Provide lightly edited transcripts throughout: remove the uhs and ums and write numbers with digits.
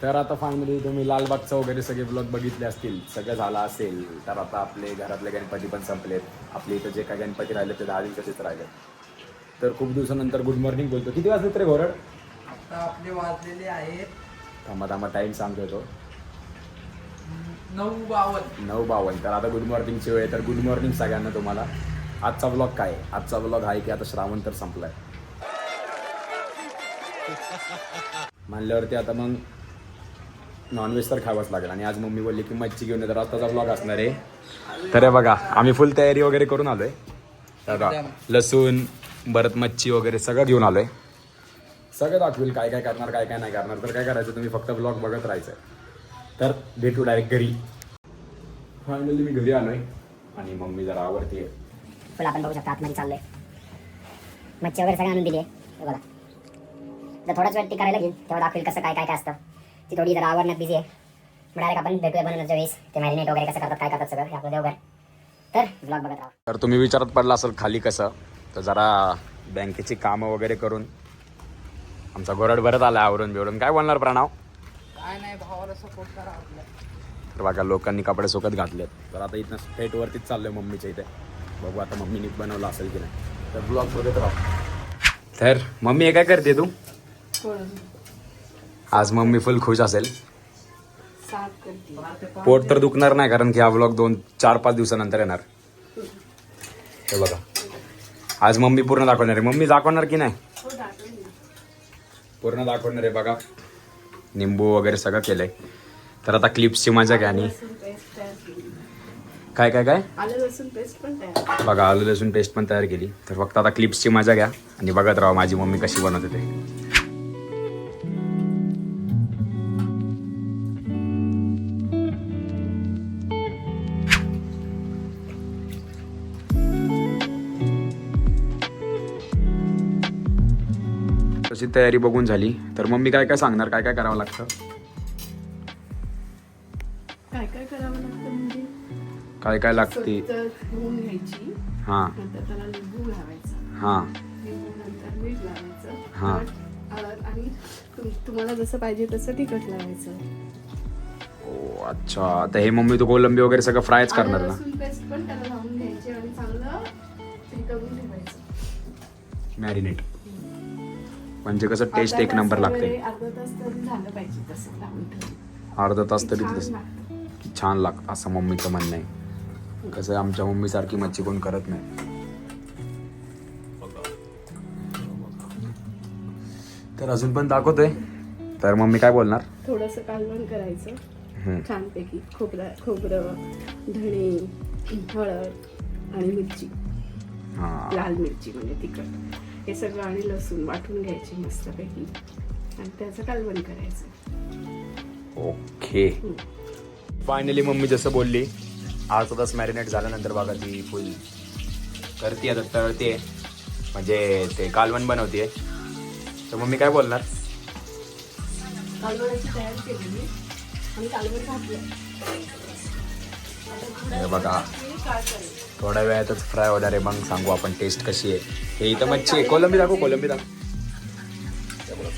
तर आता फायनली तुम्ही लालबागचं वगैरे सगळे ब्लॉग बघितले असतील, सगळं झालं असेल. तर आता आपले घरातले गणपती पण संपलेत. आपले इथं जे काय गणपती राहिले ते 10 दिवसाचेच राहिले. तर खूप दिवसानंतर गुड मॉर्निंग बोलतो. किती वाजले रे घोरड? आता आपले वाजलेले आहेत थांबा टाईम सांगतोय तो 9:52. 9:52. तर आता गुड मॉर्निंगची वेळ आहे. तर गुड मॉर्निंग सगळ्यांना तुम्हाला. आजचा ब्लॉग काय आहे? आजचा ब्लॉग आहे की आता श्रावण तर संपलाय म्हणल्यावरती आता मग नॉनव्हेज तर खावंच लागेल. आणि आज मम्मी बोलली की मच्छी घेऊन येतात. आजचा ब्लॉग असणार आहे. तर बघा आम्ही फुल तयारी वगैरे करून आलोय. बघा लसूण परत मच्छी वगैरे सगळं घेऊन आलोय. सगळं दाखवेल काय काय करणार काय काय नाही करणार. तर काय करायचं तुम्ही फक्त ब्लॉग बघत राहायचं. तर भेटू डायरेक्ट घरी. फायनली मी घरी आलोय आणि मम्मी जरा आवडते. फुल आपण बघू शकता आतमध्ये चाललंय. मच्छी वगैरे सगळं आणून दिली आहे. हे बघा जर थोडाच वेळ ती करायला घेईल तेव्हा दाखवेल कसं काय काय काय असतं. ती थोडी जरा आवडण्यात बिझी आहे. मग डायरेक्ट आपण भेटूया बनवण्याच्या वेळेस. ते मॅरिनेट वगैरे कसं करतात काय करतात सगळं हे आपलं देवघर. तर ब्लॉग बघत राहा. तर तुम्ही विचारत पडला असेल खाली कसं. तर जरा बँकेची कामं वगैरे करून आमचा गोरड भरत आला आवरून बिवरून. काय बोलणार प्रणव? काय नाही, भावाला सपोर्ट करा आपल्या. तर बघा लोकांनी कपडे सुकत घातलेत. तर आता इथनं स्ट्रेटवरतीच चाललोय मम्मीच्या इथे. बघू आता मम्मीने बनवलं असेल की नाही. तर ब्लॉग बघत राहा. तर मम्मी हे काय करते तू? आज मम्मी फुल खुश असेल. पोट तर दुखणार नाही कारण की हा ब्लॉग 4-5 दिवसानंतर येणार. हे बघा आज मम्मी पूर्ण दाखवणार आहे. मम्मी दाखवणार की नाही? पूर्ण दाखवणार आहे. बघा निंबू वगैरे सगळं केलंय. तर आता क्लिप्सची मजा घ्या. आणि काय काय काय बघा आलं लसूण पेस्ट पण तयार केली. तर फक्त आता क्लिप्सची मजा घ्या आणि बघत राहा माझी मम्मी कशी बनवते ते. तशी तयारी बघून झाली. तर मम्मी काय काय सांगणार काय काय करावं लागतं? काय काय करावं लागतं म्हणजे काय काय लागते? धुवून घ्यायची. हां नंतर त्याला लिंबू लावायचा. हां लिंबू नंतर मीठ लावायचं. हां. हळद आणि तुम्हाला जसं पाहिजे तसं तिखट लावायचं. ओ अच्छा. तर हे मम्मी तू कोलंबी वगैरे सगळं फ्रायच करणार ना? लसूण पेस्ट पण त्याला लावून घ्यायची आणि चांगलं ते करून ठेवायचं. मॅरिनेट म्हणजे कसं टेस्ट एक अर्धा नंबर तास लागते. वगैरे अर्धा तास तरी झालं पाहिजे तसं लावून ठेवून. अर्धा तास तरी छान तसं लागतं. छान लागतं असं मम्मीचं म्हणणं आहे. कसं आमच्या मम्मीसारखी मच्छी कोण करत नाही. तर अजून पण दाखवतोय. तर मम्मी काय बोलणार? थोडंसं कालवण करायचं छानपैकी. खोबरं धणे हळद आणि मिरची, हां लाल मिरची म्हणजे तिखट हे सगळं आणि लसूण वाटून घ्यायची मस्तपैकी आणि त्याचं कालवण करायचं. ओके. फायनली मम्मी जसं बोलली अर्धा तास मॅरिनेट झाल्यानंतर बघा ती फुल करते आता तळते म्हणजे ते कालवण बनवते. तर मम्मी काय बोलणार? कालवणाची तयारी केलेली आणि कालवण घातलं. हे बघा थोड्या वेळातच फ्राय होणार आहे. मग सांगू आपण टेस्ट कशी आहे. हे इथं मच्छी आहे. कोलंबी दाखव कोलंबी दाखव.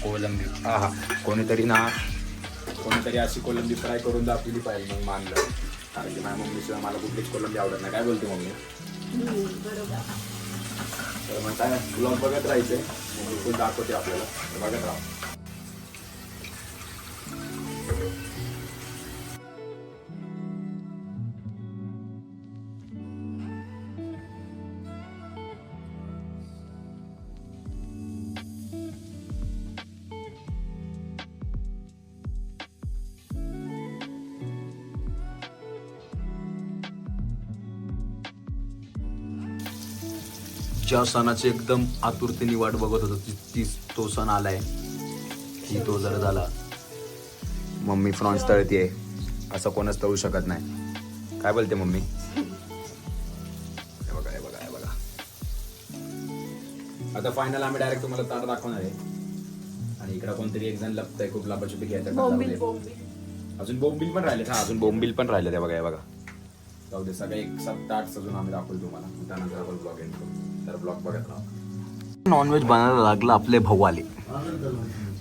कोलंबी हा हा कोणीतरी अशी कोलंबी फ्राय करून दाखवली पाहिजे. मग मानलं. कारण की माझ्या मम्मीशिवाय मला कुठलीच कोलंबी आवडत नाही. काय बोलते मम्मी? बरोबर. तर मग काय ब्लॉग बघत राहायचंय. मग खूप दाखवते आपल्याला. बघत राहा. ज्या सणाची एकदम आतुरतेने वाट बघत होतो तो सण आलाय की तो जर झाला. मम्मी फ्रॉन्स तळतीये. असं कोणच तळू शकत नाही. काय बोलते मम्मी? हे बघा हे बघा हे बघा. आता फायनल आम्ही डायरेक्ट तुम्हाला ताट दाखवणार आहे. आणि इकडं कोणतरी एक जण लपतंय. खूप लापाछुपी घ्यायचं. अजून बोंबील पण राहिले. हा अजून बोंबील पण राहिले. ते बघा हे बघा. जाऊ दे सगळं एक 7-8 सजून आम्ही दाखवू तुम्हाला. त्यानंतर आपण ब्लॉग एंड करू. तर ब्लॉग बघत राहा. नॉनव्हेज बनायला लागलं. आपले भाऊ आले.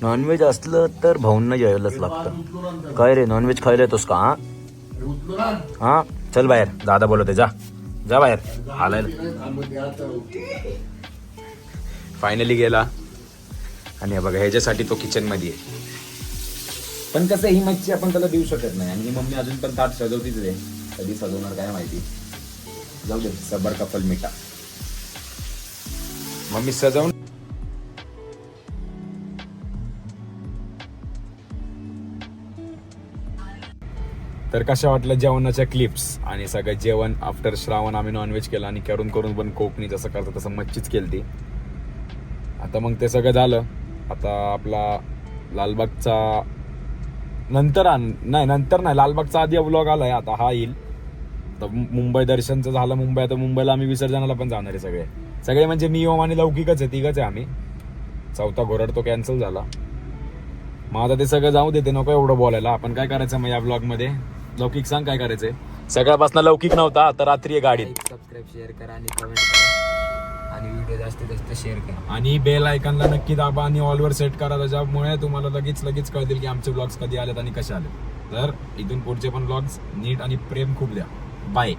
नॉनव्हेज असलं तर भाऊंना जेवायलाच लागतं. काय रे नॉनव्हेज खायला येतोस का? हा चल बाहेर, दादा बोलवते, जा जा बाहेर. आलाय फायनली गेला. आणि बघा ह्याच्यासाठी तो किचन मध्ये आहे. पण कसं ही मच्छी आपण त्याला देऊ शकत नाही. आणि ही मम्मी अजून पण ताट सजवतीच आहे. कधी सजवणार काय माहिती. जाऊ दे, सबर का फल मिठा. मम्मी सजवून. तर कशा वाटल्या जेवणाच्या क्लिप्स आणि सगळं जेवण आफ्टर श्रावण आम्ही नॉनव्हेज केलं आणि करून करून पण कोकणी जसं करतं तसं मच्छीच केली. आता मग ते सगळं झालं. आता आपला लालबागचा नंतर लालबागचा आधी व्लॉग आलाय. आता हा येईल. तर मुंबई दर्शनचं झालं. आता मुंबईला आम्ही विसर्जनाला पण जाणार आहे. सगळे म्हणजे मी ओम आणि लौकिकच आहे, तिघच आहे आम्ही. चौथा घोरड तो कॅन्सल झाला. मग आता ते सगळं जाऊ देते, नको एवढं बोलायला. आपण काय करायचं मग या ब्लॉग मध्ये? लौकिक सांग काय करायचंय. सगळ्यापासून लौकिक नव्हता, आता रात्री आहे गाडीत. सबस्क्राईब शेअर करा आणि कमेंट करा आणि व्हिडिओ जास्तीत जास्त शेअर करा आणि बेल आयकॉनला नक्की दाबा आणि ऑलवर सेट करा. त्याच्यामुळे तुम्हाला लगेच कळतील की आमचे ब्लॉग्स कधी आलेत आणि कसे आले. तर इथून पुढचे पण ब्लॉग्स नीट आणि प्रेम खूप द्या. बाय.